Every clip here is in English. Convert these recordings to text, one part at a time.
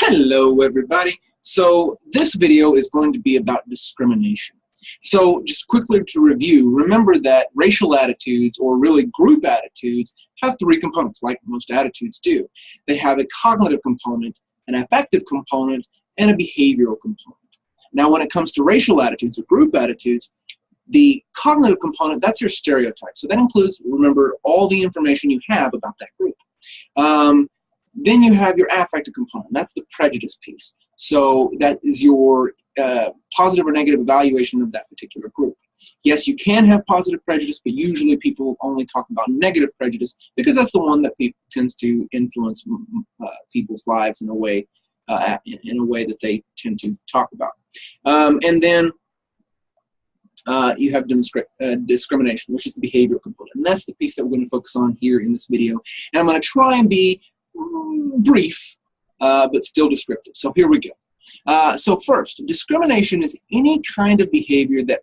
Hello everybody. So this video is going to be about discrimination. So just quickly to review, remember that racial attitudes, or really group attitudes, have three components, like most attitudes do. They have a cognitive component, an affective component, and a behavioral component. Now when it comes to racial attitudes or group attitudes, the cognitive component, that's your stereotype. So that includes, remember, all the information you have about that group. Then you have your affective component. That's the prejudice piece. So that is your positive or negative evaluation of that particular group. Yes, you can have positive prejudice, but usually people only talk about negative prejudice because that's the one that tends to influence people's lives in a way that they tend to talk about. And then you have discrimination, which is the behavioral component. And that's the piece that we're going to focus on here in this video. And I'm going to try and be brief, but still descriptive. So here we go. So first, discrimination is any kind of behavior that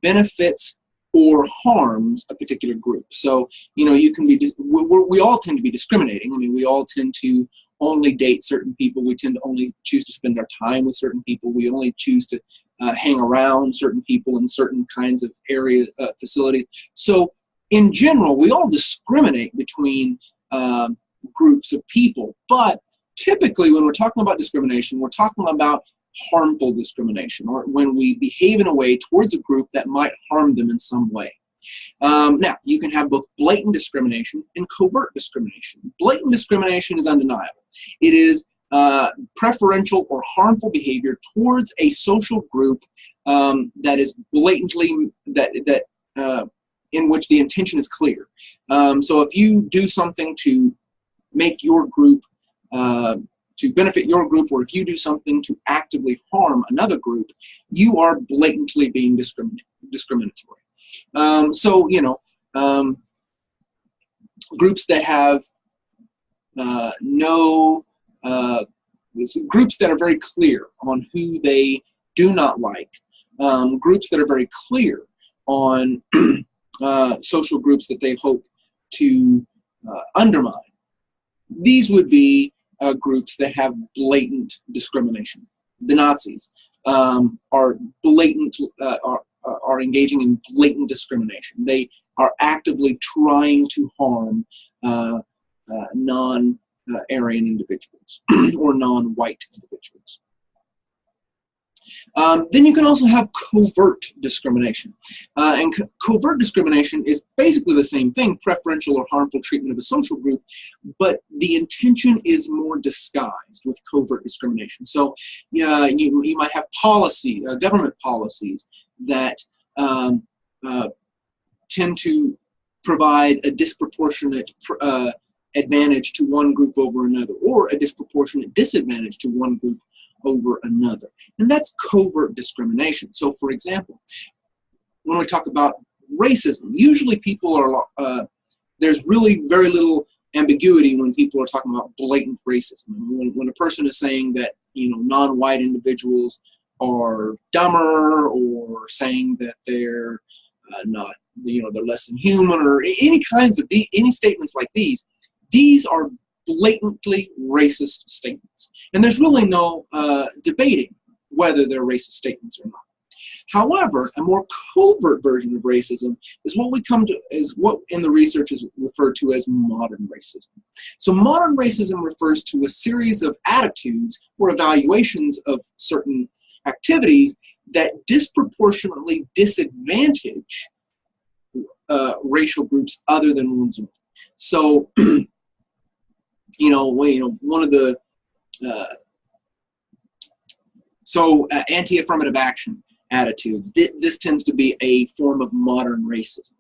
benefits or harms a particular group. So, you know, you can be, we all tend to be discriminating. I mean, we all tend to only date certain people. We tend to only choose to spend our time with certain people. We only choose to hang around certain people in certain kinds of facilities. So in general, we all discriminate between groups of people, but typically when we're talking about discrimination, we're talking about harmful discrimination, or when we behave in a way towards a group that might harm them in some way. Now, you can have both blatant discrimination and covert discrimination. Blatant discrimination is undeniable. It is preferential or harmful behavior towards a social group that is blatantly, in which the intention is clear. So if you do something to make your group, to benefit your group, or if you do something to actively harm another group, you are blatantly being discriminatory. So, you know, groups that have groups that are very clear on who they do not like, groups that are very clear on social groups that they hope to undermine. These would be groups that have blatant discrimination. The Nazis are engaging in blatant discrimination. They are actively trying to harm non-Aryan individuals or non-white individuals. Then you can also have covert discrimination. And covert discrimination is basically the same thing, preferential or harmful treatment of a social group, but the intention is more disguised with covert discrimination. So you might have government policies that tend to provide a disproportionate advantage to one group over another, or a disproportionate disadvantage to one group over another. And that's covert discrimination. So for example, when we talk about racism, usually people are, there's really very little ambiguity when people are talking about blatant racism. When a person is saying that, you know, non-white individuals are dumber, or saying that they're not, you know, they're less than human, or any statements like these are blatantly racist statements. And there's really no debating whether they're racist statements or not. However, a more covert version of racism is what in the research is referred to as modern racism. So modern racism refers to a series of attitudes or evaluations of certain activities that disproportionately disadvantage racial groups other than one's own. So one of the anti-affirmative action attitudes. This tends to be a form of modern racism.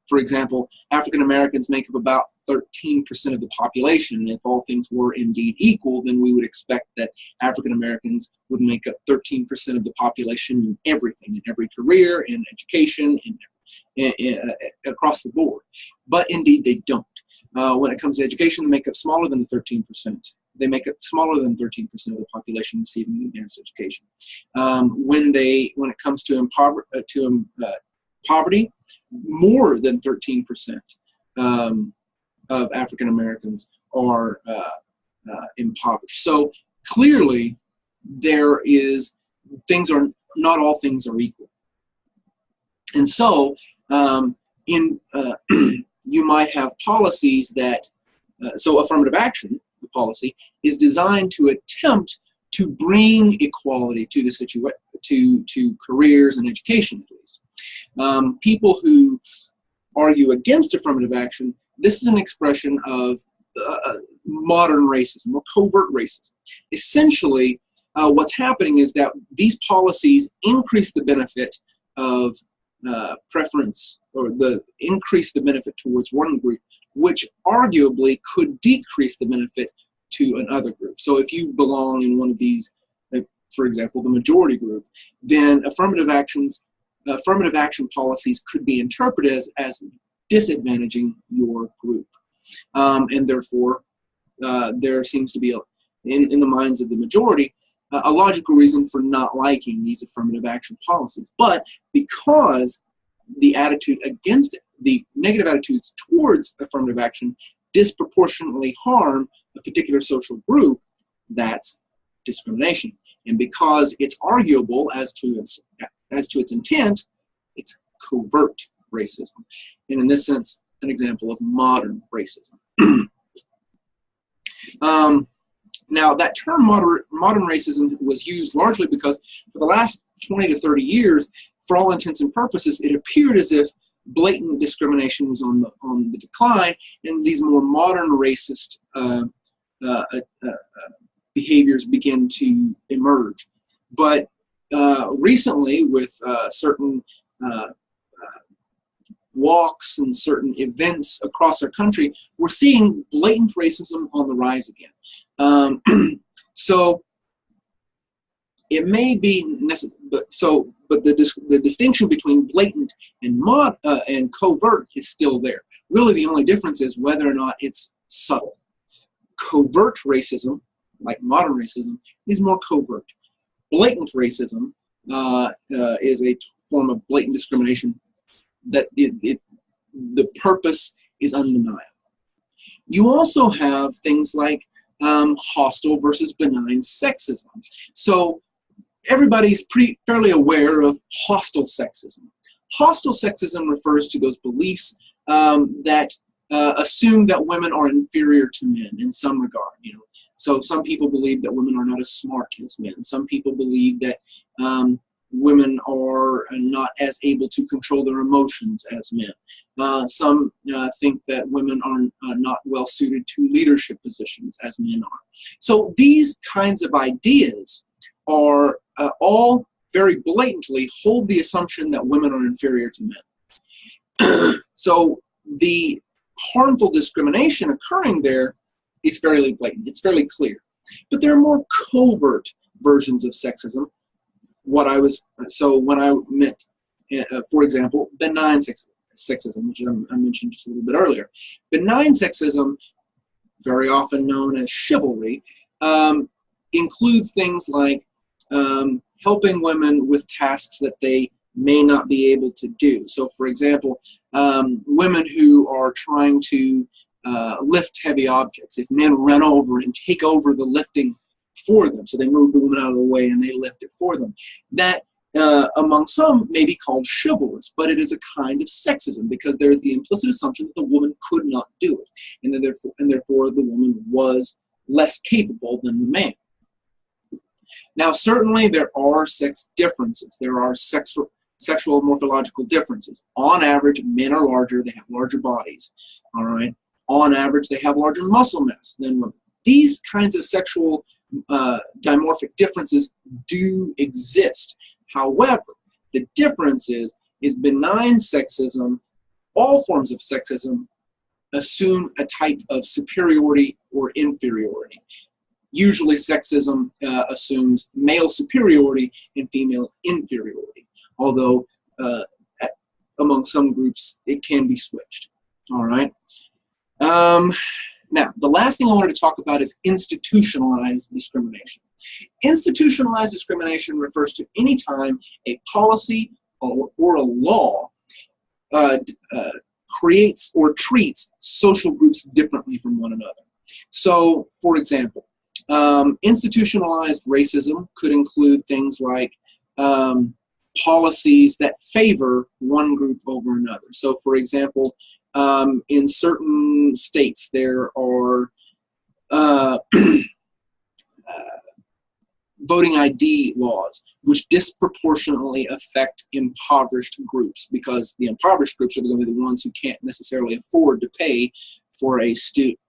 For example, African Americans make up about 13% of the population. And if all things were indeed equal, then we would expect that African Americans would make up 13% of the population in everything, in every career, in education, across the board. But indeed, they don't. When it comes to education, they make up smaller than the 13%. They make up smaller than 13% of the population receiving advanced education. When it comes to poverty, more than 13% of African Americans are impoverished. So clearly, not all things are equal. And so, you might have policies that, so affirmative action, the policy, is designed to attempt to bring equality to the to careers and education, at least. People who argue against affirmative action, this is an expression of modern racism or covert racism. Essentially, what's happening is that these policies increase the benefit of preference, or increase the benefit towards one group, which arguably could decrease the benefit to another group. So if you belong in one of these, for example, the majority group, then affirmative action policies could be interpreted as disadvantaging your group. And therefore, there seems to be, in the minds of the majority, a logical reason for not liking these affirmative action policies. But because the attitude against it, the negative attitudes towards affirmative action disproportionately harm a particular social group, that's discrimination. And because it's arguable as to its intent, it's covert racism. And in this sense, an example of modern racism. Now, that term modern racism was used largely because for the last 20 to 30 years, for all intents and purposes, it appeared as if blatant discrimination was on the decline, and these more modern racist behaviors begin to emerge. But recently, with certain walks and certain events across our country, we're seeing blatant racism on the rise again. So it may be necessary, but the distinction between blatant and covert is still there. Really, the only difference is whether or not it's subtle. Covert racism, like modern racism, is more covert. Blatant racism is a form of blatant discrimination that the purpose is undeniable. You also have things like hostile versus benign sexism. So everybody's fairly aware of hostile sexism. Hostile sexism refers to those beliefs that assume that women are inferior to men in some regard. So some people believe that women are not as smart as men. Some people believe that women are not as able to control their emotions as men. Some think that women are not well suited to leadership positions as men are. So these kinds of ideas are all very blatantly hold the assumption that women are inferior to men. So the harmful discrimination occurring there is fairly blatant. It's fairly clear. But there are more covert versions of sexism. When I meant, for example, benign sexism, which I mentioned just a little bit earlier. Benign sexism, very often known as chivalry, includes things like helping women with tasks that they may not be able to do. So, for example, women who are trying to lift heavy objects, if men run over and take over the lifting for them, so they move the woman out of the way and they lift it for them, that among some may be called chivalrous, but it is a kind of sexism because there is the implicit assumption that the woman could not do it, and therefore the woman was less capable than the man. Now, certainly there are sex differences. There are sexual morphological differences. On average, men are larger. They have larger bodies. All right. On average, they have larger muscle mass than women. These kinds of sexual dimorphic differences do exist. However, the difference is benign sexism, all forms of sexism, assume a type of superiority or inferiority. Usually sexism assumes male superiority and female inferiority, although among some groups it can be switched. All right. Now, the last thing I wanted to talk about is institutionalized discrimination. Institutionalized discrimination refers to any time a policy or a law creates or treats social groups differently from one another. So, for example, institutionalized racism could include things like policies that favor one group over another. So, for example, in certain states, there are voting ID laws, which disproportionately affect impoverished groups, because the impoverished groups are going to be the ones who can't necessarily afford to pay for a state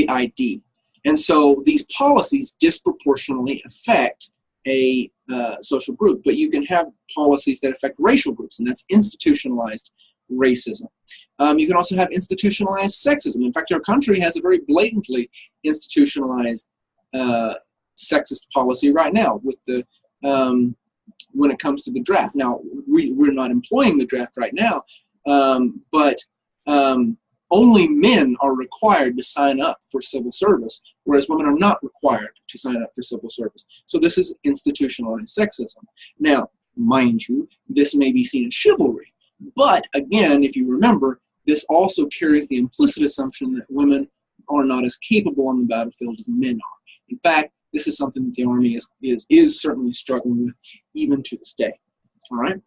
ID. And so these policies disproportionately affect a social group, but you can have policies that affect racial groups, and that's institutionalized racism. You can also have institutionalized sexism. In fact, our country has a very blatantly institutionalized sexist policy right now with the when it comes to the draft. Now, we're not employing the draft right now, but only men are required to sign up for civil service, whereas women are not required to sign up for civil service. So this is institutionalized sexism. Now, mind you, this may be seen as chivalry, but again, if you remember, this also carries the implicit assumption that women are not as capable on the battlefield as men are. In fact, this is something that the Army is certainly struggling with even to this day. All right?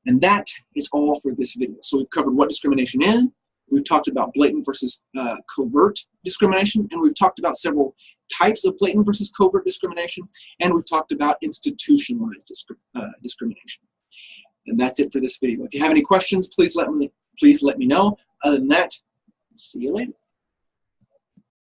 And that is all for this video. So we've covered what discrimination is, we've talked about blatant versus covert discrimination, and we've talked about several types of blatant versus covert discrimination, and we've talked about institutionalized discrimination. And that's it for this video. If you have any questions, please let me know. Other than that, see you later.